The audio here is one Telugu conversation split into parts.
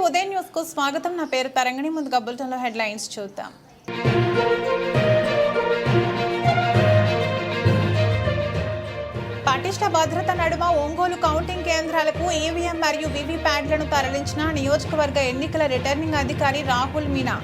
ఉదయం న్యూస్ కు స్వాగతం. నా పేరు తరంగిణి. ముందుగా బులెటిన్ లో హెడ్లైన్స్ చూద్దాం. పటిష్ట భద్రత నడుమ ఒంగోలు కౌంటింగ్ కేంద్రాలకు ఈవీఎం మరియు వీవీప్యాట్లను తరలించిన నియోజకవర్గ ఎన్నికల రిటర్నింగ్ అధికారి రాహుల్ మీనా.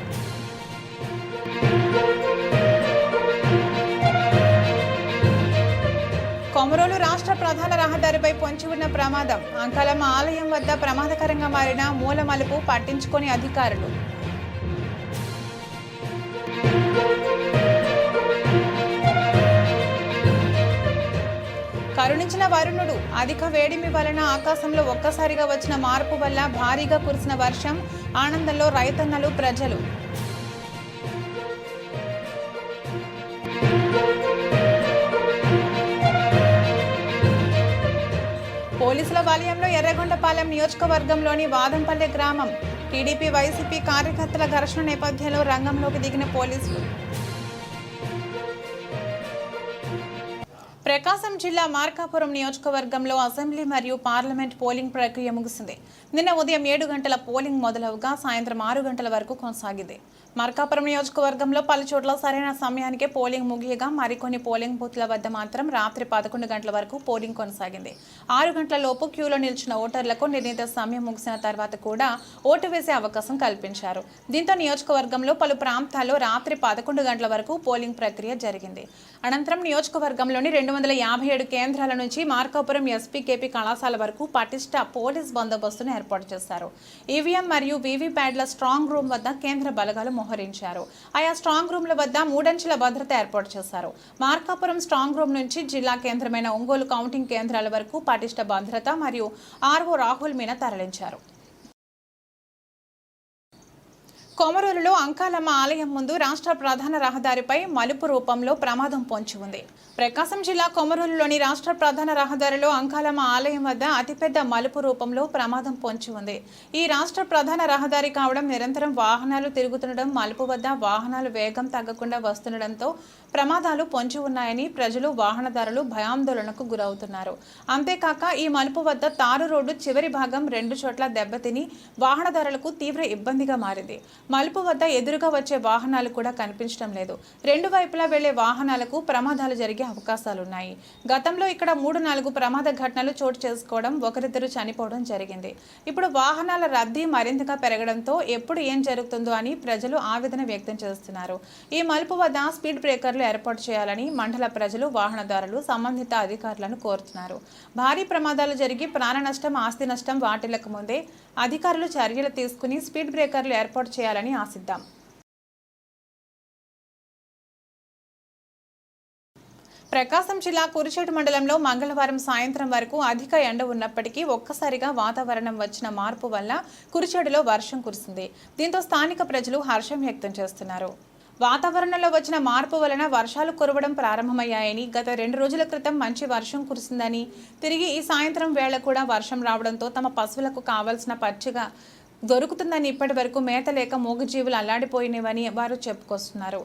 కొమరోలు రాష్ట్ర ప్రధాన రహదారిపై పొంచి ఉన్న ప్రమాదం. అంకాలమ్మ ఆలయం వద్ద ప్రమాదకరంగా మారిన మూల మలుపు పట్టించుకొని అధికారులు. కరుణించిన వరుణుడు. అధిక వేడిమి వలన ఆకాశంలో ఒక్కసారిగా వచ్చిన మార్పు వల్ల భారీగా కురిసిన వర్షం. ఆనందంలో రైతన్నలు, ప్రజలు. పోలీసుల వలయంలో ఎర్రగొండపాలెం నియోజకవర్గంలోని వాదంపల్లె గ్రామం. టీడీపీ వైసీపీ కార్యకర్తల ఘర్షణ నేపథ్యంలో రంగంలోకి దిగిన పోలీసులు. ప్రకాశం జిల్లా మార్కాపురం నియోజకవర్గంలో అసెంబ్లీ మరియు పార్లమెంట్ పోలింగ్ ప్రక్రియ ముగిసింది. నిన్న ఉదయం 7 గంటల పోలింగ్ మొదలవగా సాయంత్రం 6 గంటల వరకు కొనసాగింది. మార్కాపురం నియోజకవర్గంలో పలుచోట్ల సరైన సమయానికే పోలింగ్ ముగియగా మరికొన్ని పోలింగ్ బూత్ల వద్ద మాత్రం రాత్రి 11 గంటల వరకు పోలింగ్ కొనసాగింది. 6 గంటల లోపు క్యూలో నిలిచిన ఓటర్లకు నిర్ణీత సమయం ముగిసిన తర్వాత కూడా ఓటు వేసే అవకాశం కల్పించారు. దీంతో నియోజకవర్గంలో పలు ప్రాంతాల్లో రాత్రి 11 గంటల వరకు పోలింగ్ ప్రక్రియ జరిగింది. అనంతరం నియోజకవర్గంలోని 257 కేంద్రాల నుంచి మార్కాపురం ఎస్పీకేపీ కళాశాల వరకు పటిష్ట పోలీస్ బందోబస్తును ఏర్పాటు చేశారు. ఈవీఎం మరియు వీవీప్యాట్ల స్ట్రాంగ్ రూమ్ వద్ద కేంద్ర బలగాలు మోహరించారు. ఆయా స్ట్రాంగ్ రూమ్ల వద్ద 3 అంచెల భద్రత ఏర్పాటు చేశారు. మార్కాపురం స్ట్రాంగ్ రూమ్ నుంచి జిల్లా కేంద్రమైన ఒంగోలు కౌంటింగ్ కేంద్రాల వరకు పటిష్ట భద్రత మరియు ఆర్ఓ రాహుల్ మీనా తరలించారు. కొమరోలులో అంకాలమ్మ ఆలయం ముందు రాష్ట్ర ప్రధాన రహదారిపై మలుపు రూపంలో ప్రమాదం పొంచి ఉంది. ప్రకాశం జిల్లా కొమరోలులోని రాష్ట్ర ప్రధాన రహదారిలో అంకాలమ్మ ఆలయం వద్ద అతిపెద్ద మలుపు రూపంలో ప్రమాదం పొంచి ఉంది. ఈ రాష్ట్ర ప్రధాన రహదారి కావడం, నిరంతరం వాహనాలు తిరుగుతుండడం, మలుపు వద్ద వాహనాలు వేగం తగ్గకుండా వస్తుండడంతో ప్రమాదాలు పొంచి ఉన్నాయని ప్రజలు, వాహనదారులు భయాందోళనకు గురవుతున్నారు. అంతేకాక ఈ మలుపు వద్ద తారు రోడ్డు చివరి భాగం 2 చోట్ల దెబ్బతిని వాహనదారులకు తీవ్ర ఇబ్బందిగా మారింది. మలుపు వద్ద ఎదురుగా వచ్చే వాహనాలు కూడా కనిపించడం లేదు. 2 వైపులా వెళ్లే వాహనాలకు ప్రమాదాలు జరిగే అవకాశాలున్నాయి. గతంలో ఇక్కడ 3-4 ప్రమాద ఘటనలు చోటు చేసుకోవడం, ఒకరిద్దరు చనిపోవడం జరిగింది. ఇప్పుడు వాహనాల రద్దీ మరింతగా పెరగడంతో ఎప్పుడు ఏం జరుగుతుందో అని ప్రజలు ఆవేదన వ్యక్తం చేస్తున్నారు. ఈ మలుపు వద్ద స్పీడ్ బ్రేకర్లు ఏర్పాటు చేయాలని మండల ప్రజలు, వాహనదారులు సంబంధిత అధికారులను కోరుతున్నారు. భారీ ప్రమాదాలు జరిగి ప్రాణ నష్టం, ఆస్తి నష్టం వాటిల్లక ముందే అధికారులు చర్యలు తీసుకుని స్పీడ్ బ్రేకర్లు ఏర్పాటు చేయాలని ఆశిద్దాం. ప్రకాశం జిల్లా కురిచేడు మండలంలో మంగళవారం సాయంత్రం వరకు అధిక ఎండ ఉన్నప్పటికీ ఒక్కసారిగా వాతావరణం వచ్చిన మార్పు వల్ల కురిచేడులో వర్షం కురిసింది. దీంతో స్థానిక ప్రజలు హర్షం వ్యక్తం చేస్తున్నారు. వాతావరణంలో వచ్చిన మార్పు వలన వర్షాలు కురవడం ప్రారంభమయ్యాయని, గత 2 రోజుల క్రితం మంచి వర్షం కురిసిందని, తిరిగి ఈ సాయంత్రం వేళ కూడా వర్షం రావడంతో తమ పశువులకు కావాల్సిన పచ్చిగా దొరుకుతుందని, ఇప్పటి వరకు మేత లేక మూగజీవులు అల్లాడిపోయినవని వారు చెప్పుకొస్తున్నారు.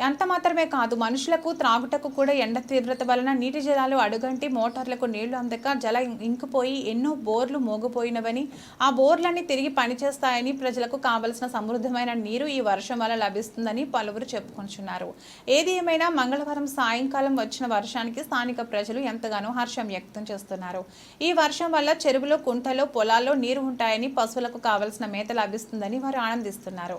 అంత మాత్రమే కాదు, మనుషులకు త్రాగుటకు కూడా ఎండ తీవ్రత వలన నీటి జలాలు అడుగంటి మోటార్లకు నీళ్లు అందక జల ఇంకిపోయి ఎన్నో బోర్లు మోగిపోయినవని, ఆ బోర్లన్నీ తిరిగి పనిచేస్తాయని, ప్రజలకు కావలసిన సమృద్ధమైన నీరు ఈ వర్షం వల్ల లభిస్తుందని పలువురు చెప్పుకుంటున్నారు. ఏది ఏమైనా మంగళవారం సాయంకాలం వచ్చిన వర్షానికి స్థానిక ప్రజలు ఎంతగానో హర్షం వ్యక్తం చేస్తున్నారు. ఈ వర్షం వల్ల చెరువులో, కుంటలో, పొలాల్లో నీరు ఉంటాయని, పశువులకు కావలసిన మేత లభిస్తుందని వారు ఆనందిస్తున్నారు.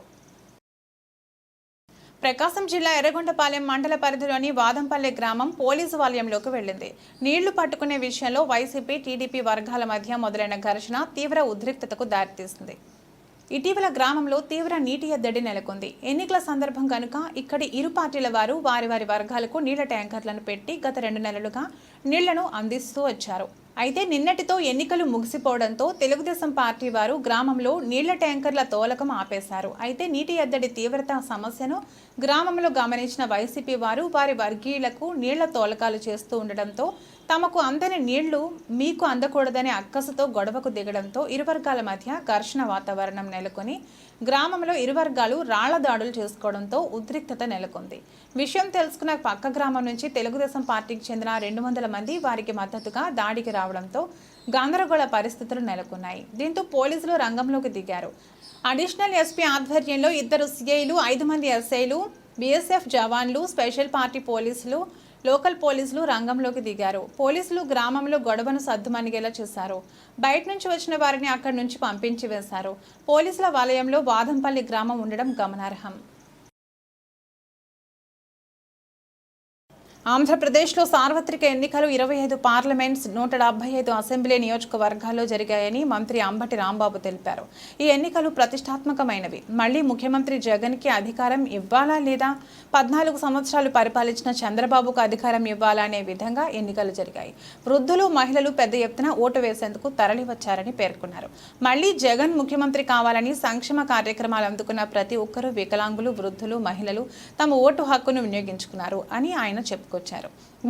ప్రకాశం జిల్లా ఎర్రగొండపాలెం మండల పరిధిలోని వాదంపల్లె గ్రామం పోలీసు వలయంలోకి వెళ్లింది. నీళ్లు పట్టుకునే విషయంలో వైసీపీ, టీడీపీ వర్గాల మధ్య మొదలైన ఘర్షణ తీవ్ర ఉద్రిక్తతకు దారితీసింది. ఇటీవల గ్రామంలో తీవ్ర నీటి ఎద్దడి నెలకొంది. ఎన్నికల సందర్భం కనుక ఇక్కడి ఇరు పార్టీల వారు వారి వర్గాలకు నీళ్ల ట్యాంకర్లను పెట్టి గత 2 నెలలుగా నీళ్లను అందిస్తూ వచ్చారు. అయితే నిన్నటితో ఎన్నికలు ముగిసిపోవడంతో తెలుగుదేశం పార్టీ వారు గ్రామంలో నీళ్ల ట్యాంకర్ల తోలకం ఆపేశారు. అయితే నీటి ఎద్దడి తీవ్రత సమస్యను గ్రామంలో గమనించిన వైసీపీ వారు వారి వర్గీయులకు నీళ్ల తోలకాలు చేస్తూ ఉండడంతో తమకు అందని నీళ్లు మీకు అందకూడదనే అక్కసుతో గొడవకు దిగడంతో ఇరు వర్గాల మధ్య ఘర్షణ వాతావరణం నెలకొని గ్రామంలో ఇరు వర్గాలు రాళ్ల దాడులు చేసుకోవడంతో ఉద్రిక్తత నెలకొంది. విషయం తెలుసుకున్న పక్క గ్రామం నుంచి తెలుగుదేశం పార్టీకి చెందిన 200 మంది వారికి మద్దతుగా దాడికి రావడంతో గందరగోళ పరిస్థితులు నెలకొన్నాయి. దీంతో పోలీసులు రంగంలోకి దిగారు. అడిషనల్ ఎస్పీ ఆధ్వర్యంలో 2 సిఐలు 5 మంది ఎస్ఐలు బీఎస్ఎఫ్ జవాన్లు స్పెషల్ పార్టీ పోలీసులు లోకల్ పోలీసులు రంగంలోకి దిగారు. పోలీసులు గ్రామంలో గొడవను సద్దుమణిగేలా చేశారు. బయట నుంచి వచ్చిన వారిని అక్కడి నుంచి పంపించి వేశారు. పోలీసుల వలయంలో వాదంపల్లి గ్రామం ఉండడం గమనార్హం. ఆంధ్రప్రదేశ్లో సార్వత్రిక ఎన్నికలు 25 పార్లమెంట్స్ 175 అసెంబ్లీ నియోజకవర్గాల్లో జరిగాయని మంత్రి అంబటి రాంబాబు తెలిపారు. ఈ ఎన్నికలు ప్రతిష్టాత్మకమైనవి. మళ్లీ ముఖ్యమంత్రి జగన్కి అధికారం ఇవ్వాలా లేదా 14 సంవత్సరాలు పరిపాలించిన చంద్రబాబుకు అధికారం ఇవ్వాలా అనే విధంగా ఎన్నికలు జరిగాయి. వృద్ధులు మహిళలు పెద్ద ఎత్తున ఓటు వేసేందుకు తరలివచ్చారని పేర్కొన్నారు. మళ్లీ జగన్ ముఖ్యమంత్రి కావాలని సంక్షేమ కార్యక్రమాలు అందుకున్న ప్రతి ఒక్కరూ వికలాంగులు, వృద్ధులు, మహిళలు తమ ఓటు హక్కును వినియోగించుకున్నారు అని ఆయన చెప్పుకొచ్చారు.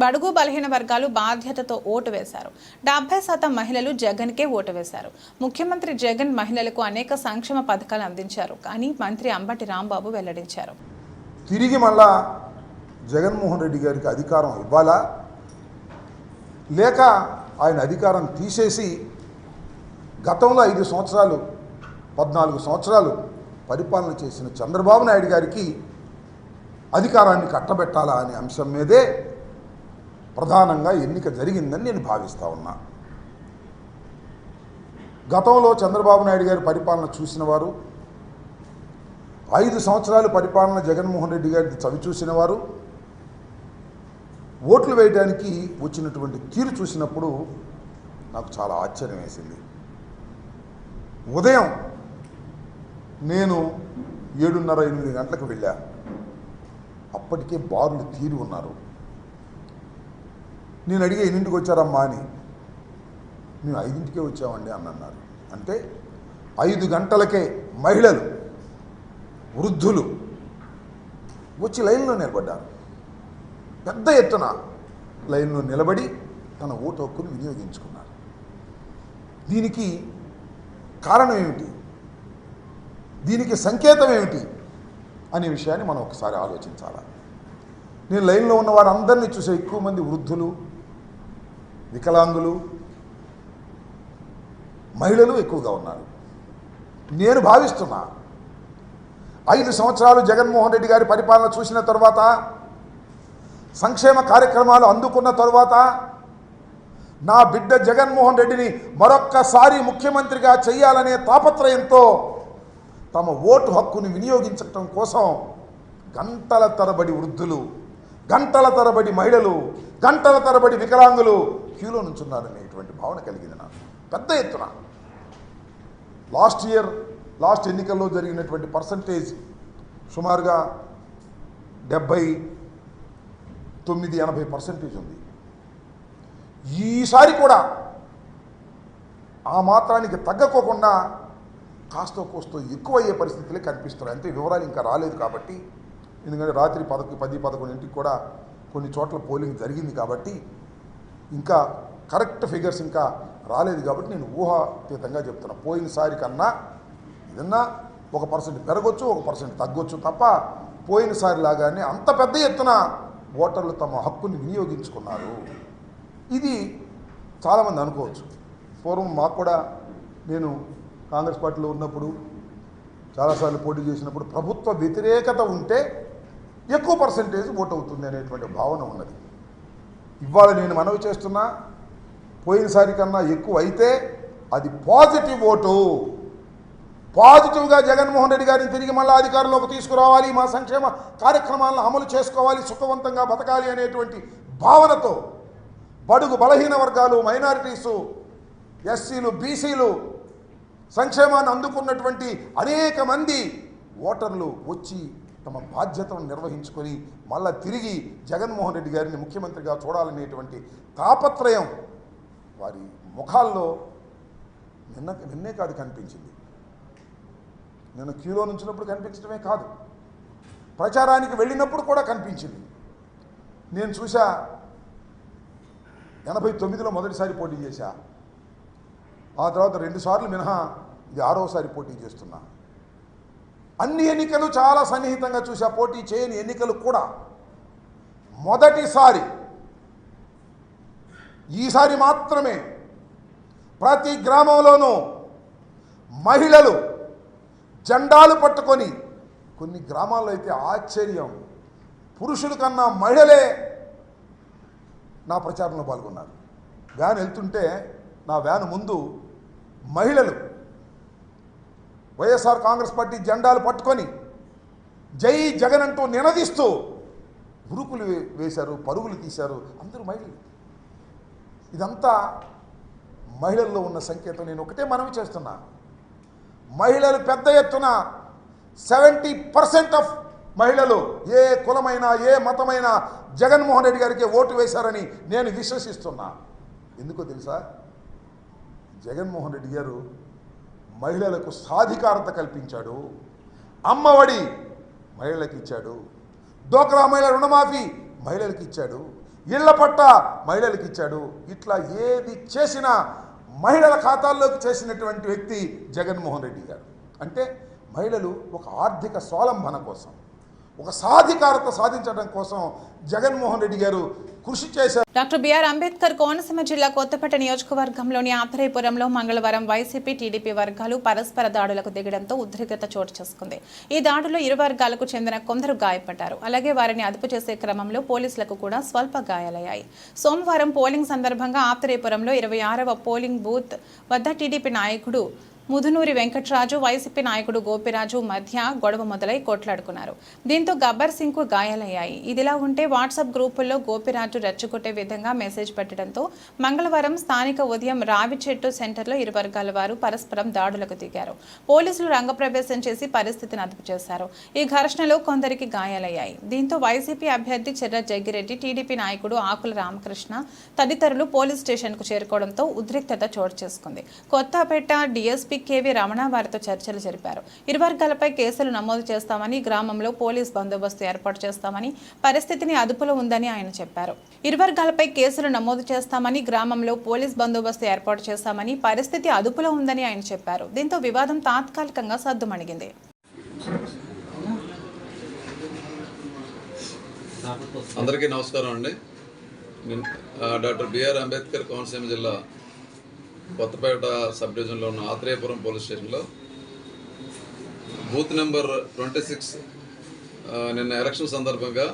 బడుగు బలహీన వర్గాలు బాధ్యతతో ఓటు వేశారు. 70% మహిళలు జగన్కే ఓటు వేశారు. ముఖ్యమంత్రి జగన్ మహిళలకు అనేక సంక్షేమ పథకాలు అందించారు కానీ మంత్రి అంబటి రాంబాబు వెల్లడించారు. తిరిగి మళ్ళా జగన్మోహన్ రెడ్డి గారికి అధికారం ఇవ్వాలా లేక ఆయన అధికారం తీసేసి గతంలో 5 సంవత్సరాలు 14 సంవత్సరాలు పరిపాలన చేసిన చంద్రబాబు నాయుడు గారికి అధికారాన్ని కట్టబెట్టాలా అనే అంశం మీదే ప్రధానంగా ఎన్నిక జరిగిందని నేను భావిస్తూ ఉన్నా. గతంలో చంద్రబాబు నాయుడు గారి పరిపాలన చూసిన వారు, 5 సంవత్సరాలు పరిపాలన జగన్మోహన్ రెడ్డి గారిని చవి చూసిన వారు ఓట్లు వేయడానికి వచ్చినటువంటి తీరు చూసినప్పుడు నాకు చాలా ఆశ్చర్యం వేసింది. ఉదయం నేను 7:30-8 గంటలకు వెళ్ళా. అప్పటికే బారులు తీరి ఉన్నారు. నేను అడిగే 8ంటికి వచ్చారమ్మా అని. మేము 5ంటికే వచ్చామండి అని అన్నారు. అంటే 5 గంటలకే మహిళలు, వృద్ధులు వచ్చి లైన్లో నిలబడ్డారు. పెద్ద ఎత్తున లైన్లో నిలబడి తన ఓటు హక్కును వినియోగించుకున్నారు. దీనికి కారణం ఏమిటి, దీనికి సంకేతం ఏమిటి అనే విషయాన్ని మనం ఒకసారి ఆలోచించాలి. నేను లైన్లో ఉన్న వారందరినీ చూసే ఎక్కువ మంది వృద్ధులు, వికలాంగులు, మహిళలు ఎక్కువగా ఉన్నారు. నేను భావిస్తున్నా 5 సంవత్సరాలు జగన్మోహన్ రెడ్డి గారి పరిపాలన చూసిన తర్వాత, సంక్షేమ కార్యక్రమాలు అందుకున్న తర్వాత నా బిడ్డ జగన్మోహన్ రెడ్డిని మరొక్కసారి ముఖ్యమంత్రిగా చేయాలనే తాపత్రయంతో తమ ఓటు హక్కుని వినియోగించటం కోసం గంటల తరబడి వృద్ధులు, గంటల తరబడి మహిళలు, గంటల తరబడి వికలాంగులు క్యూలో నుంచున్నారనేటువంటి భావన కలిగింది నాకు పెద్ద ఎత్తున. లాస్ట్ ఎన్నికల్లో జరిగినటువంటి పర్సంటేజ్ సుమారుగా 79-80% ఉంది. ఈసారి కూడా ఆ మాత్రానికి తగ్గకోకుండా కాస్తో కోస్తో ఎక్కువయ్యే పరిస్థితులే కనిపిస్తున్నాయి. అంటే వివరాలు ఇంకా రాలేదు కాబట్టి, ఎందుకంటే రాత్రి 10-11 కూడా కొన్ని చోట్ల పోలింగ్ జరిగింది కాబట్టి ఇంకా కరెక్ట్ ఫిగర్స్ ఇంకా రాలేదు కాబట్టి నేను ఊహాతీతంగా చెప్తున్నా. పోయినసారి కన్నా ఏదన్నా 1% పెరగొచ్చు, 1% తగ్గొచ్చు తప్ప పోయినసారి లాగానే అంత పెద్ద ఎత్తున ఓటర్లు తమ హక్కుని వినియోగించుకున్నారు. ఇది చాలామంది అనుకోవచ్చు. పూర్వం మాకు కూడా, నేను కాంగ్రెస్ పార్టీలో ఉన్నప్పుడు చాలాసార్లు పోటీ చేసినప్పుడు ప్రభుత్వ వ్యతిరేకత ఉంటే ఎక్కువ పర్సంటేజ్ ఓటు అవుతుంది అనేటువంటి భావన ఉన్నది. ఇవాళ నేను మనవి చేస్తున్నా, పోయినసారి కన్నా ఎక్కువ అయితే అది పాజిటివ్ ఓటు. పాజిటివ్గా జగన్మోహన్ రెడ్డి గారిని తిరిగి మళ్ళీ అధికారంలోకి తీసుకురావాలి, మా సంక్షేమ కార్యక్రమాలను అమలు చేసుకోవాలి, సుఖవంతంగా బతకాలి అనేటువంటి భావనతో బడుగు బలహీన వర్గాలు, మైనారిటీసు, ఎస్సీలు, బీసీలు సంక్షేమాన్ని అందుకున్నటువంటి అనేక మంది ఓటర్లు వచ్చి తమ బాధ్యతను నిర్వహించుకొని మళ్ళా తిరిగి జగన్మోహన్ రెడ్డి గారిని ముఖ్యమంత్రిగా చూడాలనేటువంటి తాపత్రయం వారి ముఖాల్లో నిన్నే కాదు కనిపించింది. నేను క్యూలో నుంచినప్పుడు కనిపించడమే కాదు, ప్రచారానికి వెళ్ళినప్పుడు కూడా కనిపించింది. నేను చూసా, 89లో మొదటిసారి పోటీ చేశా, ఆ తర్వాత 2 సార్లు మినహా ఇది 6వసారి పోటీ చేస్తున్నా. అన్ని ఎన్నికలు చాలా సన్నిహితంగా చూసా, పోటీ చేయని ఎన్నికలు కూడా. మొదటిసారి ఈసారి మాత్రమే ప్రతి గ్రామంలోనూ మహిళలు జెండాలు పట్టుకొని, కొన్ని గ్రామాల్లో అయితే ఆశ్చర్యం, పురుషుల కన్నా మహిళలే నా ప్రచారంలో పాల్గొన్నారు. వ్యాన్ వెళ్తుంటే నా వ్యాన్ ముందు మహిళలు వైఎస్ఆర్ కాంగ్రెస్ పార్టీ జెండాలు పట్టుకొని జై జగన్ అంటూ నినదిస్తూ ఉరుకులు వేశారు, పరుగులు తీశారు. అందరూ మహిళలు. ఇదంతా మహిళల్లో ఉన్న సంకేతం. నేను ఒకటే మనవి చేస్తున్నా, మహిళలు పెద్ద ఎత్తున 70% ఆఫ్ మహిళలు ఏ కులమైనా ఏ మతమైనా జగన్మోహన్ రెడ్డి గారికి ఓటు వేశారని నేను విశ్వసిస్తున్నా. ఎందుకో తెలుసా? జగన్మోహన్ రెడ్డి గారు మహిళలకు సాధికారత కల్పించాడు, అమ్మఒడి మహిళలకు ఇచ్చాడు, డోక్రా మహిళ రుణమాఫీ మహిళలకు ఇచ్చాడు, ఇళ్ల పట్ట మహిళలకు ఇచ్చాడు. ఇట్లా ఏది చేసినా మహిళల ఖాతాల్లోకి చేసినటువంటి వ్యక్తి జగన్మోహన్ రెడ్డి గారు. అంటే మహిళలు ఒక ఆర్థిక స్వావలంబన కోసం, ఒక సాధికారత సాధించడం కోసం జగన్మోహన్ రెడ్డి గారు కృషి చేశారు. డాక్టర్ బిఆర్ అంబేద్కర్ కోనసీమ జిల్లా కొత్తపేట నియోజకవర్గంలోని ఆత్రేయపురంలో మంగళవారం వైసీపీ టీడీపీ వర్గాలు పరస్పర దాడులకు దిగడంతో ఉద్రిక్తత చోటు చేసుకుంది. ఈ దాడుల్లో ఇరు వర్గాలకు చెందిన కొందరు గాయపడ్డారు. అలాగే వారిని అదుపు చేసే క్రమంలో పోలీసులకు కూడా స్వల్ప గాయాలయ్యాయి. సోమవారం పోలింగ్ సందర్భంగా ఆత్రేయపురంలో 26వ పోలింగ్ బూత్ వద్ద టీడీపీ నాయకుడు ముదునూరి వెంకట్రాజు, వైసీపీ నాయకుడు గోపిరాజు మధ్య గొడవ మొదలై కొట్లాడుకున్నారు. దీంతో గబ్బర్ సింగ్ కు గాయాలయ్యాయి. ఇదిలా ఉంటే వాట్సాప్ గ్రూపుల్లో గోపిరాజు రెచ్చగొట్టే విధంగా మెసేజ్ పెట్టడంతో మంగళవారం స్థానిక ఉదయం రావిచెట్టు సెంటర్లో ఇరు వర్గాల వారు పరస్పరం దాడులకు దిగారు. పోలీసులు రంగప్రవేశం చేసి పరిస్థితిని అదుపు చేశారు. ఈ ఘర్షణలో కొందరికి గాయాలయ్యాయి. దీంతో వైసీపీ అభ్యర్థి చెర్ర జగ్గిరెడ్డి, టీడీపీ నాయకుడు ఆకుల రామకృష్ణ తదితరులు పోలీస్ స్టేషన్కు చేరుకోవడంతో ఉద్రిక్తత చోటు చేసుకుంది. కొత్తపేట డీఎస్పీ కేవీ రమణ వారితో చర్చలు జరిపారు. ఇరు వర్గాలపై కేసులు నమోదు చేస్తామని, గ్రామంలో పోలీస్ బందోబస్తు ఏర్పాటు చేస్తామని, పరిస్థితిని అదుపులో ఉందని ఆయన చెప్పారు. ఇరు వర్గాలపై కేసులు నమోదు చేస్తామని, గ్రామంలో పోలీస్ బందోబస్తు ఏర్పాటు చేస్తామని, పరిస్థితి అదుపులో ఉందని ఆయన చెప్పారు. దీంతో వివాదం తాత్కాలికంగా సద్దుమణిగింది. అందరికీ నమస్కారం అండి. డాక్టర్ బిఆర్ అంబేద్కర్ కోనసీమ జిల్లా కొత్తపేట సబ్ డివిజన్లో ఉన్న ఆత్రేయపురం పోలీస్ స్టేషన్లో బూత్ నెంబర్ 26 నిన్న ఎలక్షన్ సందర్భంగా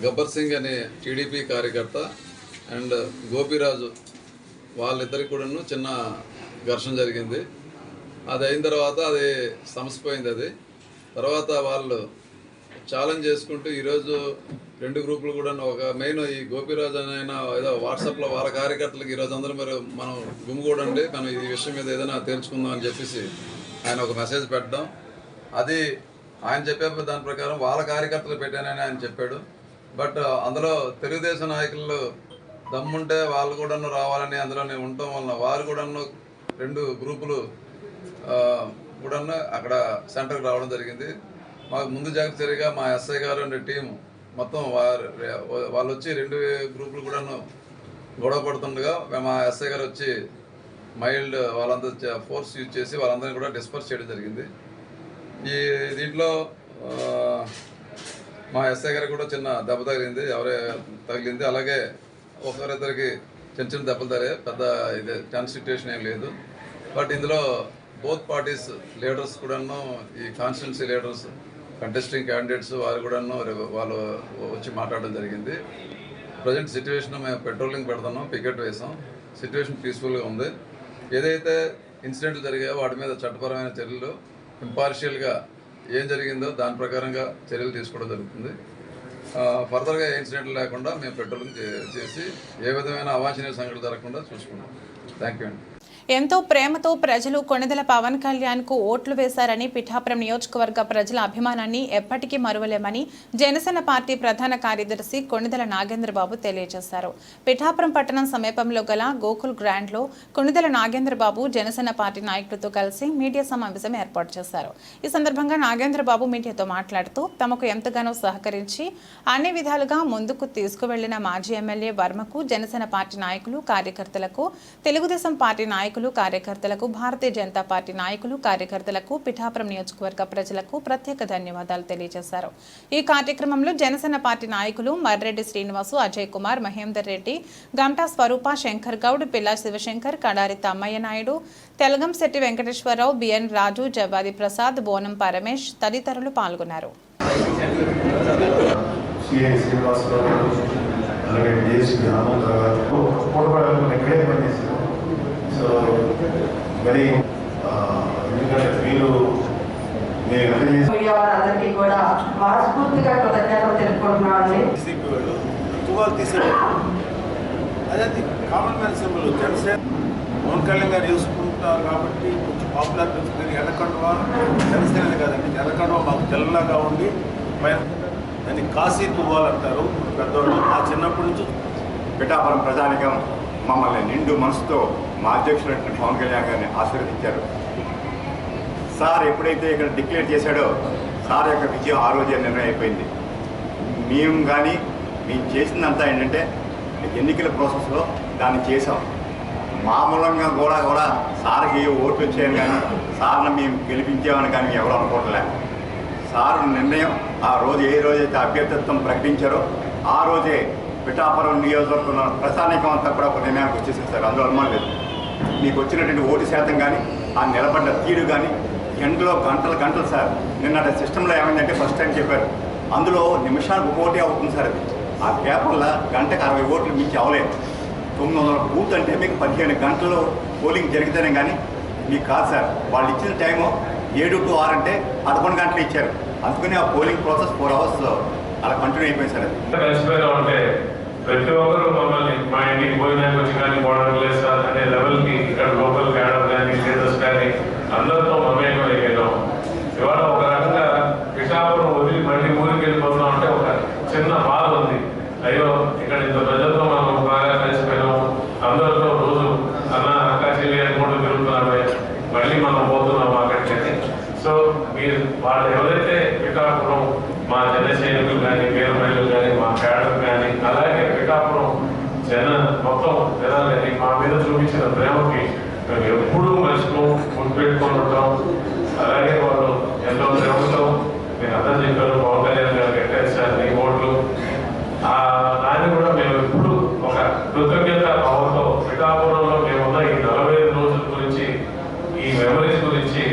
గబ్బర్ సింగ్ అనే టీడీపీ కార్యకర్త అండ్ గోపిరాజు వాళ్ళిద్దరికి కూడాను చిన్న ఘర్షణ జరిగింది. అది అయిన తర్వాత అది సమసిపోయింది. తర్వాత వాళ్ళు ఛాలెంజ్ చేసుకుంటూ ఈరోజు రెండు గ్రూపులు కూడా ఒక మెయిన్ ఈ గోపిరాజు అయినా ఏదో వాట్సాప్లో వాళ్ళ కార్యకర్తలకు ఈరోజు అందరూ మనం గుమ్మిగూడండి, మనం ఈ విషయం మీద ఏదైనా తేల్చుకుందాం అని చెప్పేసి ఆయన ఒక మెసేజ్ పెట్టడం, అది ఆయన చెప్పే దాని ప్రకారం వాళ్ళ కార్యకర్తలు పెట్టానని ఆయన చెప్పాడు. బట్ అందులో తెలుగుదేశం నాయకులు దమ్ముంటే వాళ్ళు కూడా రావాలని అందులో ఉండటం వలన వారు కూడా రెండు గ్రూపులు కూడా అక్కడ సెంటర్కి రావడం జరిగింది. మాకు ముందు జాగ్రత్త చర్యగా మా ఎస్ఐ గారు అనే టీం మొత్తం వాళ్ళు వచ్చి రెండు గ్రూపులు కూడా గొడవ పడుతుండగా మా ఎస్ఐ గారు వచ్చి మైల్డ్ వాళ్ళంతా ఫోర్స్ యూజ్ చేసి వాళ్ళందరినీ కూడా డిస్పర్స్ చేయడం జరిగింది. ఈ దీంట్లో మా ఎస్ఐ గారికి కూడా చిన్న దెబ్బ తగిలింది. అలాగే ఒకరిద్దరికి చిన్న చిన్న దెబ్బలు తగిలాయి. పెద్ద ఇది టెన్ సిచ్యువేషన్ ఏం లేదు. బట్ ఇందులో బోత్ పార్టీస్ లీడర్స్ కూడాను, ఈ కాన్స్టిట్యున్సీ లీడర్స్, కంటెస్టింగ్ క్యాండిడేట్స్ వారు కూడాను వాళ్ళు వచ్చి మాట్లాడడం జరిగింది. ప్రజెంట్ సిచ్యువేషన్ మేము పెట్రోలింగ్ పెడుతున్నాం, పికెట్ వేసాం. సిచ్యువేషన్ పీస్ఫుల్గా ఉంది. ఏదైతే ఇన్సిడెంట్లు జరిగాయో వాటి మీద చట్టపరమైన చర్యలు ఇంపార్షియల్గా ఏం జరిగిందో దాని ప్రకారంగా చర్యలు తీసుకోవడం జరుగుతుంది. ఫర్దర్గా ఏ ఇన్సిడెంట్లు లేకుండా మేము పెట్రోలింగ్ చేసి ఏ విధమైన అవాంఛనీయ సంఘటనలు జరగకుండా చూసుకుంటాం. థ్యాంక్ యూ అండి. ఎంతో ప్రేమతో ప్రజలు కొణిదెల పవన్ కళ్యాణ్ కు ఓట్లు వేశారని, పిఠాపురం నియోజకవర్గ ప్రజల అభిమానాన్ని ఎప్పటికీ మరువలేమని జనసేన పార్టీ ప్రధాన కార్యదర్శి కొణిదెల నాగేంద్రబాబు తెలియజేశారు. పిఠాపురం పట్టణం సమీపంలో గల గోకుల్ గ్రాండ్ లో కొణిదెల నాగేంద్రబాబు జనసేన పార్టీ నాయకులతో కలిసి మీడియా సమావేశం ఏర్పాటు చేశారు. ఈ సందర్భంగా నాగేంద్రబాబు మీడియాతో మాట్లాడుతూ తమకు ఎంతగానో సహకరించి అన్ని విధాలుగా ముందుకు తీసుకువెళ్లిన మాజీ ఎమ్మెల్యే వర్మకు, జనసేన పార్టీ నాయకులు, కార్యకర్తలకు, తెలుగుదేశం పార్టీ నాయకులు నాయకులు కార్యకర్తలకు భారతీయ జనతా పార్టీ నాయకులు కార్యకర్తలకు పిఠాపురం నియోజకవర్గ ప్రజలకు ప్రత్యేక ధన్యవాదాలు తెలియజేశారు. ఈ కార్యక్రమంలో జనసేన పార్టీ నాయకులు మర్రెడ్డి శ్రీనివాసు, అజయ్ కుమార్, మహేందర్ రెడ్డి, గంటా స్వరూప, శంకర్ గౌడ్, పిల్లా శివశంకర్, కడారి తమ్మయ్య నాయుడు, తెలగంశెట్టి వెంకటేశ్వరరావు, బిఎన్ రాజు, జవాది ప్రసాద్, బోనం పరమేష్ తదితరులు పాల్గొన్నారు. అలాగే డిఎస్పీ ఆనందరావు గారు పోటీ ఎక్కడే పనిచేశారు. సో మరి ఎందుకంటే మీరు అందరికీ కూడా మనస్ఫూర్తిగా కృతజ్ఞతలు తెలుపుకుంటున్నామండి. తువాలు తీసేది అదే common man symbol. Janasena Pawan Kalyan garu చూసుకుంటారు కాబట్టి కొంచెం పాపులర్ పెంచుతుంది. ఎర్రకండువా జనసేన కాదండి, ఎర్రకండువా మాకు తెల్లగా ఉండి పైన దాన్ని కాశీ తువ్వాలు అంటారు పెద్దవాళ్ళు. ఆ చిన్నప్పటి నుంచి పిఠాపురం ప్రజానికం మమ్మల్ని నిండు మనసుతో మా అధ్యక్షుడు పవన్ కళ్యాణ్ గారిని ఆశీర్వదించారు. సార్ ఎప్పుడైతే ఇక్కడ డిక్లేర్ చేశాడో సార్ యొక్క విజయం ఆ రోజే నిర్ణయం అయిపోయింది. మేము చేసిందంతా ఏంటంటే ఎన్నికల ప్రాసెస్లో దాన్ని చేసాం. మామూలంగా కూడా సార్కి ఓట్లు వచ్చాయని కానీ సార్ని మేము గెలిపించామని కానీ ఎవరు అనుకోవట్లేదు. సార్ నిర్ణయం ఆ రోజు ఏ రోజైతే అభ్యర్థిత్వం ప్రకటించారో ఆ రోజే పిఠాపురం నియోజకవర్గంలో ప్రజానీకం అంతా కూడా ఒక నిర్ణయానికి వచ్చేసింది సార్. అందులో అనుమానం లేదు. మీకు వచ్చినటువంటి ఓటు శాతం కానీ ఆ నిలబడ్డ తీరు కానీ గంటలు సార్. నిన్న సిస్టంలో ఏమైందంటే ఫస్ట్ టైం చెప్పారు, అందులో నిమిషానికి ఒక ఓటే అవుతుంది సార్. అది ఆ పేపర్లో గంటకు 60 ఓట్లు మించి అవలేదు. 900 బూత్ అంటే మీకు 15 గంటలు పోలింగ్ జరిగితేనే కానీ మీకు కాదు సార్. వాళ్ళు ఇచ్చిన టైము 7 to 6 అంటే 11 గంటలు ఇచ్చారు. అందుకని ఆ పోలింగ్ ప్రాసెస్ 4 hours అలా కంటిన్యూ అయిపోయింది సార్. అది కలిసిపోయినా ఉంటే ప్రతి ఒక్కరు మమ్మల్ని మా ఇంటికి పోయినాక వచ్చి కానీ బోర్డర్ లేదు సార్ అనే లెవెల్కి ఇక్కడ లోకల్ క్యాడర్ కానీ లీడర్స్ కానీ అందరితో మమేకం అయిపోయినాం. ఇవాళ ఒక రకంగా పిఠాపురం వదిలి మళ్ళీ ఊరికి వెళ్ళిపోతున్నాం అంటే ఒక చిన్న బాధ ఉంది. అయ్యో ఇక్కడ ఇంత ప్రజలతో మనం బాగా కలిసిపోయినాం, అందరితో రోజు అన్న అక్క చెల్లి అనుకుంటూ తిరుగుతున్నామే, మళ్ళీ మనం పోతున్నాం అక్కడికి. సో మీరు వాళ్ళు ఎవరైతే పిఠాపురం మా జన సైనికులు కానీ వీర మహిళలు కానీ మా క్యాడర్ కానీ అలాగే పిఠాపురం మొత్తం జనాలు కానీ మా మీద చూపించిన ప్రేమకి మేము ఎప్పుడూ మనుషులు గుర్తుపెట్టుకొని ఉంటాం. అలాగే వాళ్ళు ఎంతో ప్రేమతో మీరు అర్థం చెప్పారు, పవన్ కళ్యాణ్ గారు ఎక్కడిసారు ఈ ఓట్లు దాన్ని కూడా మేము ఎప్పుడు ఒక కృతజ్ఞత భావంతో పిఠాపురంలో మేమున్న ఈ 45 రోజుల గురించి ఈ మెమరీస్ గురించి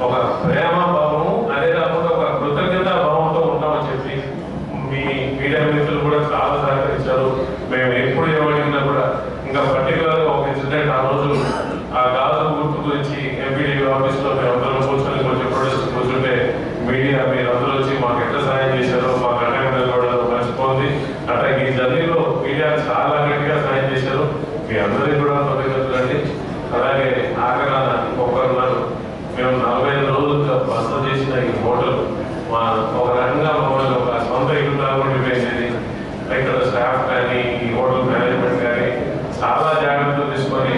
ఒక ప్రేమ భావము అదే కాకుండా ఒక కృతజ్ఞత భావంతో ఉంటామని చెప్పి మీ మీడియా మిత్రులు కూడా చాలా సహకరించారు. మేము ఎప్పుడు ఏమడిగినా కూడా ఇంకా పర్టికులర్గా ఒక ఇన్సిడెంట్ ఆ రోజు ఆ గాజు గుర్తు గురించి ఎంపీడీ ఆఫీస్లో మేము అందరం కూర్చొని కొంచెం ప్రొడక్ట్స్ కూర్చుంటే మీడియా మీరు అందరూ వచ్చి మాకు ఎట్లా సహాయం చేశారో మాకు అటెండ్ కూడా మర్చిపోయింది. అట్లా ఈ జర్నీలో మీడియా చాలా గట్టిగా సహాయం చేశారు. మీ అందరికీ కూడా కృతజ్ఞతలు అండి. అలాగే ఆఖరాన ఒక్కరున్నారు, మేము 45 రోజులుగా బస చేసిన ఈ హోటల్ మా ఒక రకంగా మమ్మల్ని ఒక సొంత ఇల్లుగా ఉండిపోయింది. ఇక్కడ స్టాఫ్ కానీ ఈ హోటల్ మేనేజ్మెంట్ కానీ చాలా జాగ్రత్తలు తీసుకొని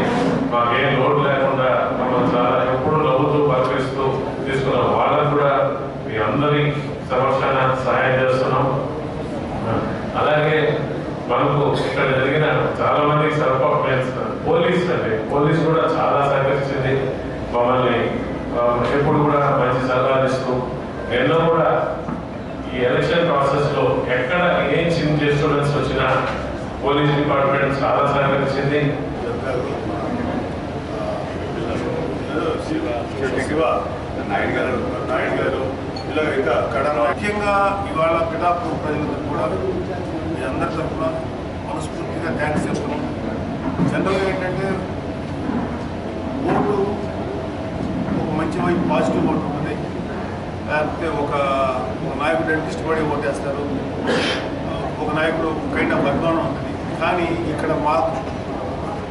మాకేం లోటు లేకుండా మమ్మల్ని చాలా ఎప్పుడు నవ్వుతూ పలకరిస్తూ తీసుకున్నాం. వాళ్ళకు కూడా మీ అందరి సంరక్షణ సహాయం చేస్తున్నాం. అలాగే మనకు ఇక్కడ జరిగిన చాలా మంది పోలీస్ కూడా చాలా సహకరించింది. మమ్మల్ని ఎప్పుడు కూడా మంచి సలహాలు ఇస్తూ ఎన్నో కూడా ఈ ఎలక్షన్ ప్రాసెస్ లో ఎక్కడ ఏం చిన్న డిస్టర్బెన్స్ వచ్చినా పోలీస్ డిపార్ట్మెంట్ చాలా సహకరించింది. నాయుడు గారు ఇలా ఇంకా ముఖ్యంగా ఇవాళ పిఠాపురం ప్రజలకు కూడా మీ అందరి తరఫున మనస్ఫూర్తిగా థ్యాంక్స్ చెప్తున్నాం. జనరల్గా ఏంటంటే ఓటు ఒక మంచి వైపు పాజిటివ్ ఓటు ఉంటుంది, లేకపోతే ఒక నాయకుడు అంటే ఇష్టపడి ఓటేస్తారు, ఒక నాయకుడు కైండ్ ఆఫ్ అభిమానం ఉంటుంది. కానీ ఇక్కడ మాకు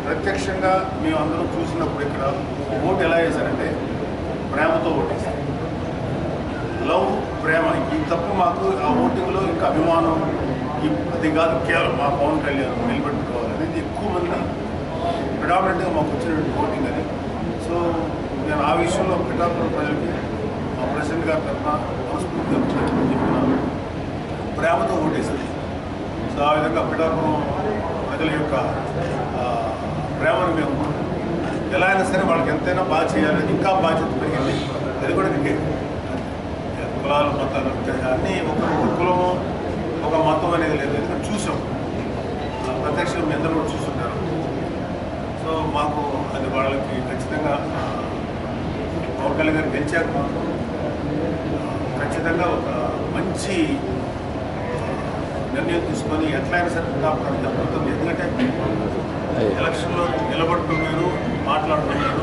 ప్రత్యక్షంగా మేము అందరం చూసినప్పుడు ఇక్కడ ఓటు ఎలా వేశారంటే ప్రేమతో ఓటేస్తారు. లవ్, ప్రేమ, ఈ తప్ప మాకు ఆ ఓటింగ్లో ఇంకా అభిమానం అది కాదు. కేవలం మా పవన్ కళ్యాణ్ నిలబెట్టుకోవాలనేది ఎక్కువ మంది ప్రిడామినెంట్గా మాకు వచ్చినటువంటి ఓటింగ్ అది. సో నేను ఆ విషయంలో పిఠాపురం ప్రజలకి మా ప్రెసిడెంట్ గారి తరఫున మనస్ఫూర్తిగా చెప్తున్నాను, ప్రేమతో ఓటేసింది. సో ఆ విధంగా పిఠాపురం ప్రజల యొక్క ప్రేమను మేము ఎలా అయినా సరే వాళ్ళకి ఎంతైనా బాగా చేయాలని ఇంకా బాధ్యత పెరిగింది. అది కూడా నీకే కులాలు మతాలు అన్నీ ఒక కులము ఒక మతం అనేది లేదు. ఎందుకంటే చూసాం, ప్రత్యక్షంగా మీ అందరూ కూడా చూస్తుంటారు. సో మాకు అది వాళ్ళకి ఖచ్చితంగా పవన్ కళ్యాణ్ గారు గెలిచాక మాత్రం ఖచ్చితంగా ఒక మంచి నిర్ణయం తీసుకొని ఎట్లయినా సరే పిఠాపురం దక్కుతుంది. ఎందుకంటే ఎలక్షన్లో నిలబడుతున్నారు, మాట్లాడుతున్నారు,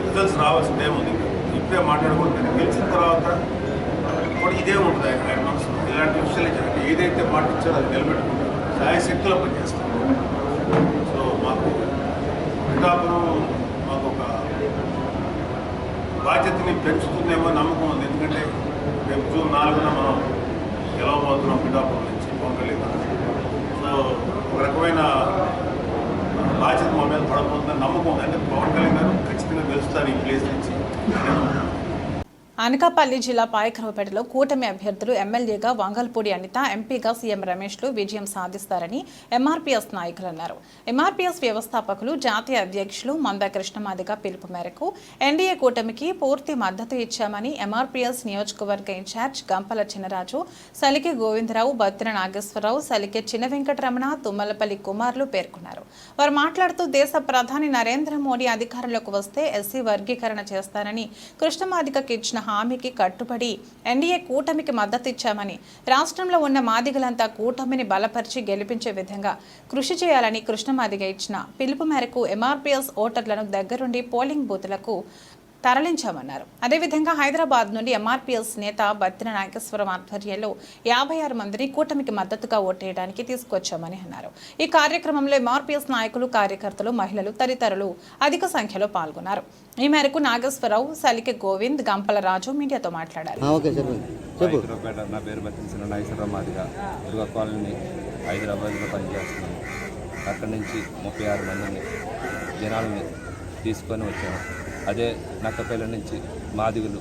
రిజల్ట్స్ రావాల్సిందే ఉంది. ఇప్పుడే మాట్లాడుకుంటున్నారు. గెలిచిన తర్వాత కూడా ఇదే ఉంటుంది ఆయన మనసులో. ఇలాంటి విషయాలు జరిగితే ఏదైతే మాటించారో అది నిలబెట్టుకుంటారు, శాయశక్తిలో పనిచేస్తారు. సో మాకు పిఠాపురం మాకు ఒక బాధ్యతని పెంచుతుందేమో నమ్మకం ఉంది. ఎందుకంటే రేపు జూన్ 4న మనం గెలవబోతున్నాం పిఠాపురం నుంచి పవన్ కళ్యాణ్. సో ఒక రకమైన బాధ్యత మా మీద పడబోతుందని నమ్మకం ఉంది. అంటే పవన్ కళ్యాణ్ గారు ఖచ్చితంగా గెలుస్తారు ఈ ప్లేస్ నుంచి. అనకాపల్లి జిల్లా పాయకరావుపేటలో కూటమి అభ్యర్థులు ఎమ్మెల్యేగా వంగల్పూడి అనిత, ఎంపీగా సీఎం రమేష్లు విజయం సాధిస్తారని ఎంఆర్పీఎస్ నాయకులు అన్నారు. ఎంఆర్పీఎస్ వ్యవస్థాపకులు, జాతీయ అధ్యక్షులు మంద కృష్ణమాదిగ పిలుపు మేరకు ఎన్డీఏ కూటమికి పూర్తి మద్దతు ఇచ్చామని ఎంఆర్పీఎస్ నియోజకవర్గ ఇన్ఛార్జ్ గంపల చినరాజు, సలికె గోవిందరావు, బత్తిన నాగేశ్వరరావు, సలికె చిన్న వెంకటరమణ, తుమ్మలపల్లి కుమార్లు పేర్కొన్నారు. వారు మాట్లాడుతూ దేశ ప్రధాని నరేంద్ర మోడీ అధికారంలోకి వస్తే ఎస్సీ వర్గీకరణ చేస్తానని కృష్ణమాదిగకి ఇచ్చిన హామీకి కట్టుబడి ఎన్డీఏ కూటమికి మద్దతు ఇచ్చామని, రాష్ట్రంలో ఉన్న మాదిగలంతా కూటమిని బలపరిచి గెలిపించే విధంగా కృషి చేయాలని కృష్ణమాదిగ ఇచ్చిన పిలుపు మేరకు ఎంఆర్పీఎస్ ఓటర్లను దగ్గరుండి పోలింగ్ బూత్లకు తరలించామన్నారు. అదేవిధంగా హైదరాబాద్ నుండి ఎంఆర్పీఎస్ నేత బత్తిన నాగేశ్వరం ఆధ్వర్యంలో 56 మందిని కూటమికి మద్దతుగా ఓటేయడానికి తీసుకొచ్చామని అన్నారు. ఈ కార్యక్రమంలో ఎంఆర్పీఎస్ నాయకులు, కార్యకర్తలు, మహిళలు తదితరులు అధిక సంఖ్యలో పాల్గొన్నారు. ఈ మేరకు నాగేశ్వరరావు, సలికె గోవింద్, గంపల రాజు మీడియాతో మాట్లాడారు. నా పేరు బత్తిన నాగేశ్వరరావు, మాదిగా దుర్గా కాలనీ హైదరాబాద్లో పనిచేస్తున్నాను. అక్కడి నుంచి 36 మందిని జనాలని తీసుకొని వచ్చాను. అదే నక్కపల్లి నుంచి మాదిగులు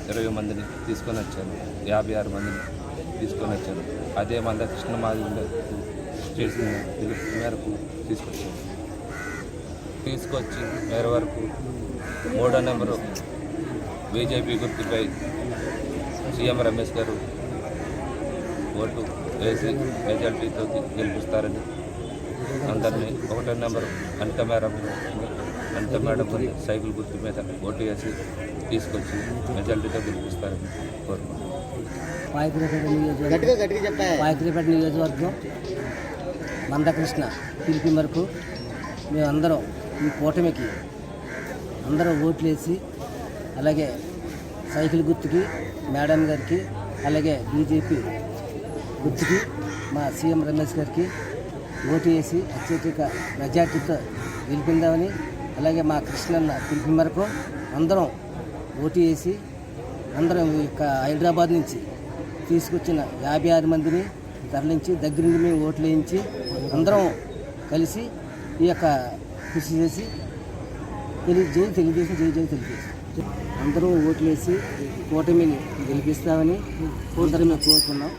20 మందిని తీసుకొని వచ్చాను. 56 మందిని తీసుకొని వచ్చాను. అదే మంద కృష్ణ మాదిగులు చేసిన పిలుపు మేరకు తీసుకొచ్చి వేరే వరకు 3వ నెంబరు బీజేపీ గుర్తుపై సీఎం రమేష్ గారు ఓటు వేసి మెజారిటీతో గెలిపిస్తారని అందరినీ 1వ నెంబరు అంత మేడం సైకిల్ గుర్తు మీద ఓటు వేసి తీసుకొచ్చి మెజారిటీతో గెలిపిస్తారని కోరుకుంటున్నాను. పాయకరావుపేట నియోజకవర్గం మందకృష్ణ పిలుపు మేరకు మేమందరం ఈ కూటమికి అందరం ఓట్లు వేసి, అలాగే సైకిల్ గుర్తుకి మేడం గారికి, అలాగే బీజేపీ గుర్తుకి మా సీఎం రమేష్ గారికి ఓటు వేసి అత్యధిక మెజార్టీతో గెలిపిందామని, అలాగే మా కృష్ణన్న పిలుపు మేరకు అందరం ఓటు వేసి అందరం హైదరాబాద్ నుంచి తీసుకొచ్చిన 56 మందిని తరలించి దగ్గరుండి మేము ఓట్లు వేయించి అందరం కలిసి ఈ యొక్క కృషి చేసి తెలుగుదేశం అందరూ ఓట్లు వేసి కూటమిని గెలిపిస్తామని అందరం మేము కోరుకున్నాం.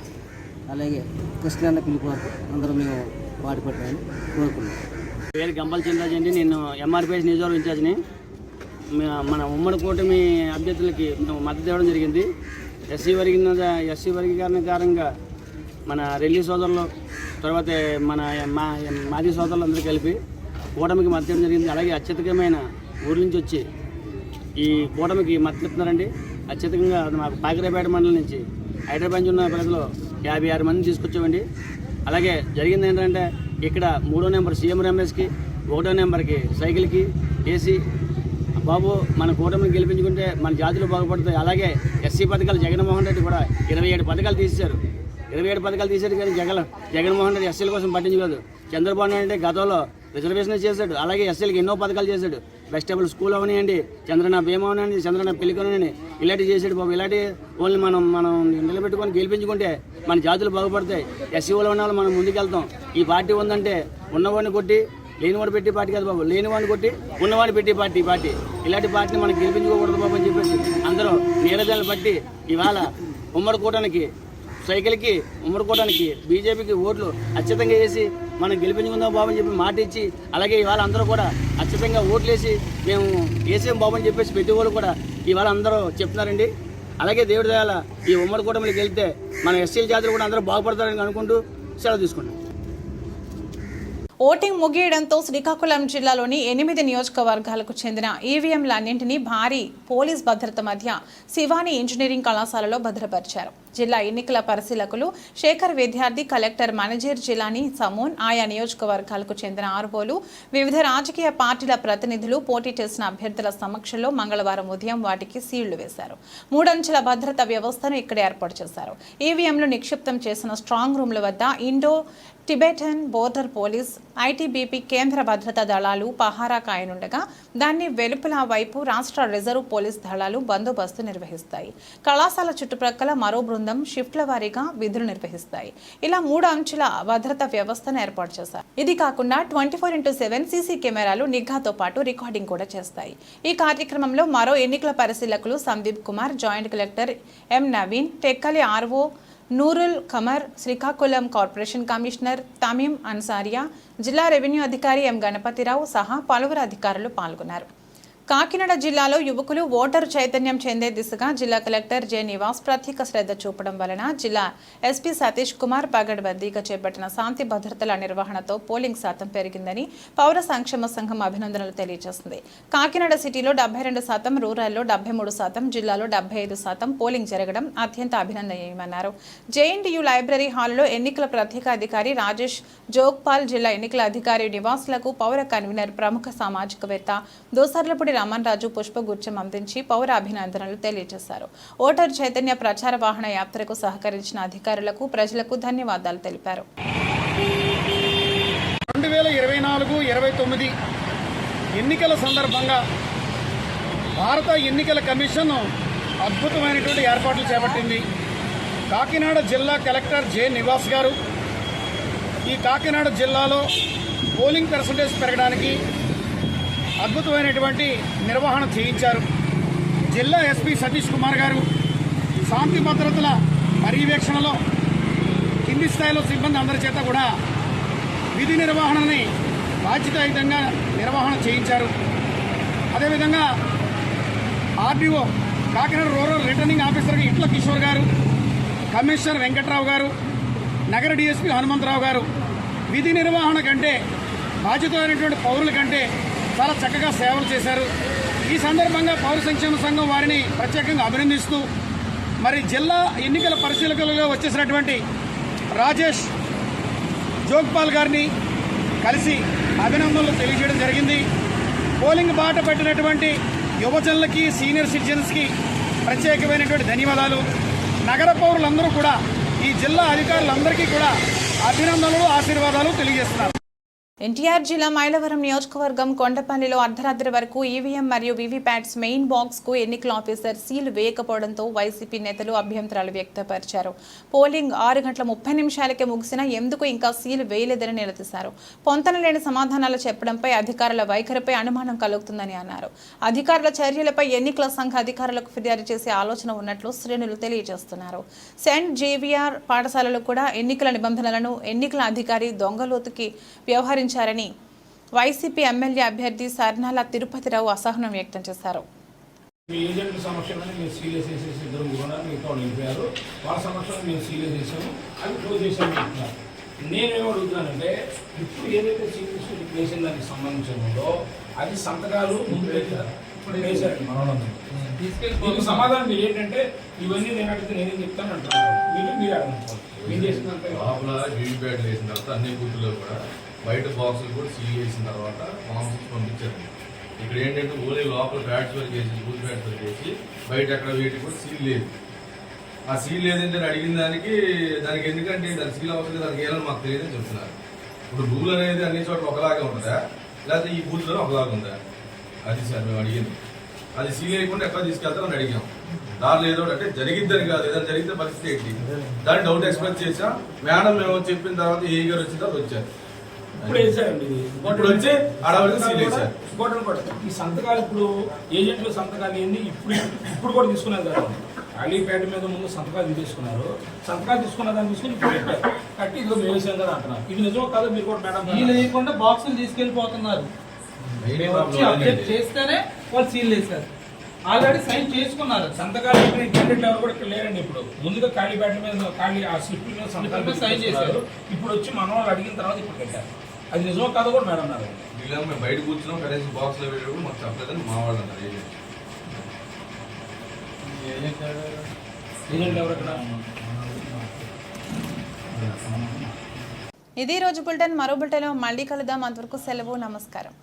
అలాగే కృష్ణన్న పిలుపు వరకు అందరం మేము పాటుపడ్డామని కోరుకున్నాం. పేరు గంపల చినరాజు అండి. నేను ఎంఆర్పీఎస్ నియోజకవర్గ ఇన్ఛార్జిని. మన ఉమ్మడి కూటమి అభ్యర్థులకి మేము మద్దతు ఇవ్వడం జరిగింది. ఎస్సీ వర్గీకరణ కారణంగా మన రెల్లి సోదరులు, తర్వాత మన మాది సోదరులు అందరూ కలిపి కూటమికి మద్దతు ఇవ్వడం జరిగింది. అలాగే అత్యధికమైన ఊరి నుంచి వచ్చి ఈ కూటమికి మద్దతు ఇస్తున్నారండి. అత్యధికంగా మాకు పాయకరావుపేట మండలం నుంచి హైదరాబాద్ నుంచి ఉన్న ప్రజలు 56 మందిని తీసుకొచ్చామండి. అలాగే జరిగింది ఏంటంటే ఇక్కడ 3వ నెంబర్ సీఎం రమేష్కి, 1వ నెంబర్కి సైకిల్కి వేసి బాబు మన కూటమిని గెలిపించుకుంటే మన జాతులు బాగుపడతాయి. అలాగే ఎస్సీ పథకాలు జగన్మోహన్ రెడ్డి కూడా 27 పథకాలు తీశారు. 27 పథకాలు తీశారు కానీ జగన్మోహన్ రెడ్డి ఎస్సీల కోసం పట్టించుకోదు. చంద్రబాబు నాయుడు అంటే గతంలో రిజర్వేషన్ చేశాడు. అలాగే ఎస్సీలకి ఎన్నో పథకాలు చేశాడు. వెజిటబుల్ స్కూల్ అవనివ్వండి, చంద్రన భీమా అవనివ్వండి, చంద్రన పెళ్లికొనండి, ఇలాంటివి చేసాడు బాబు. ఇలాంటి ఓన్లీ మనం నిలబెట్టుకొని గెలిపించుకుంటే మన జాతులు బాగుపడతాయి. ఎస్సీలో ఉన్న వాళ్ళు మనం ముందుకెళ్తాం. ఈ పార్టీ ఉందంటే ఉన్నవాడిని కొట్టి లేనివాడు పెట్టి పార్టీ కాదు బాబు, లేనివాడిని కొట్టి ఉన్నవాడిని పెట్టి పార్టీ ఇలాంటి పార్టీని మనం గెలిపించుకోకూడదు బాబు అని చెప్పేసి అందరూ నీరజాలను బట్టి ఇవాళ ఉమ్మడి కూటానికి, సైకిల్కి, ఉమ్మడి కూటానికి, బీజేపీకి ఓట్లు అత్యధికంగా వేసి మనం గెలిపించుకుందాం బాబు అని చెప్పి మాట ఇచ్చి, అలాగే ఇవాళ అందరూ కూడా ఖచ్చితంగా ఓట్లేసి మేము వేసాం బాబు అని చెప్పేసి ప్రతి వాళ్ళు కూడా ఇవాళ అందరూ చెప్తున్నారండి. అలాగే దేవుడి దయాల ఈ ఉమ్మడి కూటమికి వెళ్తే మన ఎస్సీల జాతులు కూడా అందరూ బాగుపడతారని అనుకుంటూ సెలవు తీసుకుంటాం. ఓటింగ్ ముగియడంతో శ్రీకాకుళం జిల్లాలోని 8 నియోజకవర్గాలకు చెందిన ఈవీఎంలన్నింటినీ భారీ పోలీస్ భద్రత మధ్య శివాని ఇంజనీరింగ్ కళాశాలలో భద్రపరిచారు. జిల్లా ఎన్నికల పరిశీలకులు శేఖర్ విద్యార్థి, కలెక్టర్ మనజీర్ జిలానీ సమూన్, ఆయా నియోజకవర్గాలకు చెందిన ఆర్వోలు, వివిధ రాజకీయ పార్టీల ప్రతినిధులు పోటీ చేసిన అభ్యర్థుల సమక్షంలో మంగళవారం ఉదయం వాటికి సీళ్లు వేశారు. 3 అంచెల భద్రతా వ్యవస్థను ఇక్కడ ఏర్పాటు చేశారు. ఈవీఎంలు నిక్షిప్తం చేసిన స్ట్రాంగ్ రూమ్ల వద్ద Indo Tibetan border police, ITBP కేంద్ర భద్రతా దళాలు పహారా కాయనుండగా దాన్ని వెలుపల వైపు రాష్ట్ర రిజర్వ్ పోలీస్ దళాలు బందోబస్తు నిర్వహిస్తాయి. కళాశాల చుట్టుప్రక్కల మరో బృందం షిఫ్ట్ల వారీగా విధులు నిర్వహిస్తాయి. ఇలా 3 అంచెల భద్రతా వ్యవస్థను ఏర్పాటు చేశారు. ఇది కాకుండా 24/7 సీసీ కెమెరాలు నిఘాతో పాటు రికార్డింగ్ కూడా చేస్తాయి. ఈ కార్యక్రమంలో మరో ఎన్నికల పరిశీలకులు Sandeep Kumar, joint collector M Naveen, Tekkali RO Noorul Qamar, Srikakulam corporation commissioner Tameem Ansariya, జిల్లా రెవెన్యూ అధికారి ఎం గణపతిరావు సహా పలువురు అధికారులు పాల్గొన్నారు. కాకినాడ జిల్లాలో యువకులు ఓటరు చైతన్యం చెందే దిశగా జిల్లా కలెక్టర్ జె నివాస్ ప్రత్యేక శ్రద్ధ చూపడం వలన జిల్లా ఎస్పీ సతీష్ కుమార్ పగడ్బందీగా చేపట్టిన శాంతి భద్రతల నిర్వహణతో పోలింగ్ శాతం పెరిగిందని పౌర సంక్షేమ సంఘం అభినందనలు తెలియజేసింది. కాకినాడ సిటీలో 72%, రూరల్లో 73%, జిల్లాలో 75% పోలింగ్ జరగడం అత్యంత అభినందనీయమన్నారు. జేఎన్టీయూ లైబ్రరీ హాల్లో ఎన్నికల ప్రత్యేక అధికారి రాజేష్ జోగ్పాల్, జిల్లా ఎన్నికల అధికారి నివాసులకు పౌర కన్వీనర్ ప్రముఖ సామాజికవేత్త దోసర్లపూడి రామన్రాజు పుష్పగుచ్చం అందించి పౌర అభినందనలు తెలియజేశారు. ఓటరు చైతన్య ప్రచార వాహన యాత్రకు సహకరించిన అధికారులకు, ప్రజలకు ధన్యవాదాలు తెలిపారు. 2024-29 ఎన్నికల సందర్భంగా భారత ఎన్నికల కమిషన్ అద్భుతమైనటువంటి ఏర్పాట్లు చేపట్టింది. కాకినాడ జిల్లా కలెక్టర్ జె నివాస్ గారు ఈ కాకినాడ జిల్లాలో పోలింగ్ పర్సంటేజ్ పెరగడానికి అద్భుతమైనటువంటి నిర్వహణ చేయించారు. జిల్లా ఎస్పీ సతీష్ కుమార్ గారు శాంతి భద్రతల పర్యవేక్షణలో కింది స్థాయిలో సిబ్బంది అందరి చేత కూడా విధి నిర్వహణని బాధ్యతాయుతంగా నిర్వహణ చేయించారు. అదేవిధంగా RDO Kakinada rural returning officer ఇట్ల కిషోర్ గారు, కమిషనర్ వెంకట్రావు గారు, నగర డీఎస్పీ హనుమంతరావు గారు విధి నిర్వహణ కంటే, బాధ్యతమైనటువంటి పౌరుల కంటే చాలా చక్కగా సేవలు చేశారు. ఈ సందర్భంగా పౌర సంక్షేమ సంఘం వారిని ప్రత్యేకంగా అభినందిస్తూ, మరి జిల్లా ఎన్నికల పరిశీలకులుగా వచ్చేసినటువంటి రాజేష్ జోగ్పాల్ గారిని కలిసి అభినందనలు తెలియజేయడం జరిగింది. పోలింగ్ బాట పెట్టినటువంటి యువజనులకి, సీనియర్ సిటిజన్స్కి ప్రత్యేకమైనటువంటి ధన్యవాదాలు. నగర పౌరులందరూ కూడా, ఈ జిల్లా అధికారులందరికీ కూడా అభినందనలు, ఆశీర్వాదాలు తెలియజేస్తున్నారు. ఎన్టీఆర్ జిల్లా మైలవరం నియోజకవర్గం కొండపల్లిలో అర్ధరాత్రి వరకు ఈవీఎం మరియు వీవీప్యాట్స్ మెయిన్ బాక్స్ కు ఎన్నికల ఆఫీసర్ సీల్ వేయకపోవడంతో వైసీపీ నేతలు అభ్యంతరాలు వ్యక్తపరిచారు. పోలింగ్ 6:30 ముగిసినా ఎందుకు ఇంకా సీల్ వేయలేదని నిలదీశారు. పొంతనలేని సమాధానాలు చెప్పడంపై అధికారుల వైఖరిపై అనుమానం కలుగుతుందని అన్నారు. అధికారుల చర్యలపై ఎన్నికల సంఘ అధికారులకు ఫిర్యాదు చేసే ఆలోచన ఉన్నట్లు శ్రేణులు తెలియజేస్తున్నారు. సెయింట్ జేవియర్ పాఠశాలలో కూడా ఎన్నికల నిబంధనలను ఎన్నికల అధికారి దొంగలోతుకి వ్యవహరించారని వైసీపీ ఎమ్మెల్యే అభ్యర్థి సర్నాల తిరుపతిరావు అసహనం వ్యక్తం చేశారు. మీ ఏజెంట్ల సమక్షంలోనే మీరు సీల్ వేసేసి ఇద్దరు కూడా మిగతా వాళ్ళు వెళ్ళిపోయారు. వాళ్ళ సమక్షంలో మేము సీల్ వేసేసాము, అవి క్లోజ్ చేసాము చెప్తున్నారు. నేనేమో అడుగుతున్నానంటే, ఇప్పుడు ఏదైతే సీల్ వేసిన దానికి సంబంధించిందో అది సంతకాలు ముందు ఇప్పుడు వేశారండి మనోళ్ళందరూ. దీనికి సమాధానం ఏంటంటే, ఇవన్నీ నేను అడిగితే నేనేం చెప్తాను అంటున్నాను. మీరు అడగండి. ఏం చేసిందంటే లోపల వీవీప్యాట్ వేసిన తర్వాత అన్ని బూతుల్లో కూడా బయట బాక్సులు కూడా సీల్ చేసిన తర్వాత ఫామ్స్ పంపించారు. ఇక్కడ ఏంటంటే ఓన్లీ లోపల ప్యాడ్స్ వరకు వేసి, బూత్ ప్యాడ్స్ వరకు వేసి, బయట ఎక్కడ వేటి కూడా సీల్ లేదు. ఆ సీల్ లేదంటే అడిగిన దానికి ఎందుకంటే దాని సీల్ అవసరం దానికి వేయాలని మాకు తెలియదని చెప్తున్నారు. ఇప్పుడు రూల్ అనేది అన్ని చోట్ల ఒకలాగే ఉంటుందా, లేకపోతే ఈ బూత్లో ఒకలాగా ఉందా? అది సార్ మేము అడిగింది. అది సీల్ వేయకుండా ఎక్కడ తీసుకెళ్తారని అడిగాం. దానిలో ఏదో అంటే జరిగిద్దని కాదు, ఏదైనా జరిగితే పరిస్థితి ఏంటి దాన్ని డౌట్ ఎక్స్ప్రెస్ చేసా. మేడం మేము చెప్పిన తర్వాత ఏ గారు వచ్చిన తర్వాత వచ్చారు. ఇప్పుడు వేసారండి. ఇప్పుడు వచ్చి అడవి సీల్ వేశారు. ఈ సంతకాలు ఇప్పుడు ఏజెంట్ల సంతకాలు ఏంది ఇప్పుడు కూడా తీసుకున్నారు కదా. ఖాళీ ప్యాడ్ మీద ముందు సంతకాలు తీసుకున్నారు. సంతకాలు తీసుకున్న దాన్ని తీసుకుని ఇప్పుడు పెట్టారు. కట్టి ఇదిగో మేము వేసాం కదా అంటున్నారు. ఇది నిజమో కాదో మీరు కూడా మేడం సీల్ వేయకుండా బాక్సులు తీసుకెళ్ళిపోతున్నారు. వచ్చి అప్డేట్ చేస్తేనే వాళ్ళు సీల్ వేశారు. ఆల్రెడీ సైన్ చేసుకున్నారు. సంతకాలు పెట్టిన క్యాండిడేట్లు ఎవరు కూడా ఇక్కడ లేరండి. ఇప్పుడు ముందుగా ఖాళీ ప్యాడ్ మీద ఖాళీ ఆ స్లిప్ మీద సంతకాలు సైన్ చేశారు. ఇప్పుడు వచ్చి మన వాళ్ళు అడిగిన తర్వాత ఇప్పుడు పెట్టారు. అది నిజమో కాదో కూడా మేడం అన్నారు. వీళ్ళేమో మేము బయట కూర్చున్నాం, కనీసం బాక్స్లో పెట్టేప్పుడు మాకు చెప్పలేదని మా వాళ్ళు అన్నారు. ఏజెంట్ ఎవరు అక్కడ? ఇది రోజు బులెటిన్. మరో బులెటిన్లో మళ్ళీ కలుద్దాం. అంతవరకు సెలవు. నమస్కారం.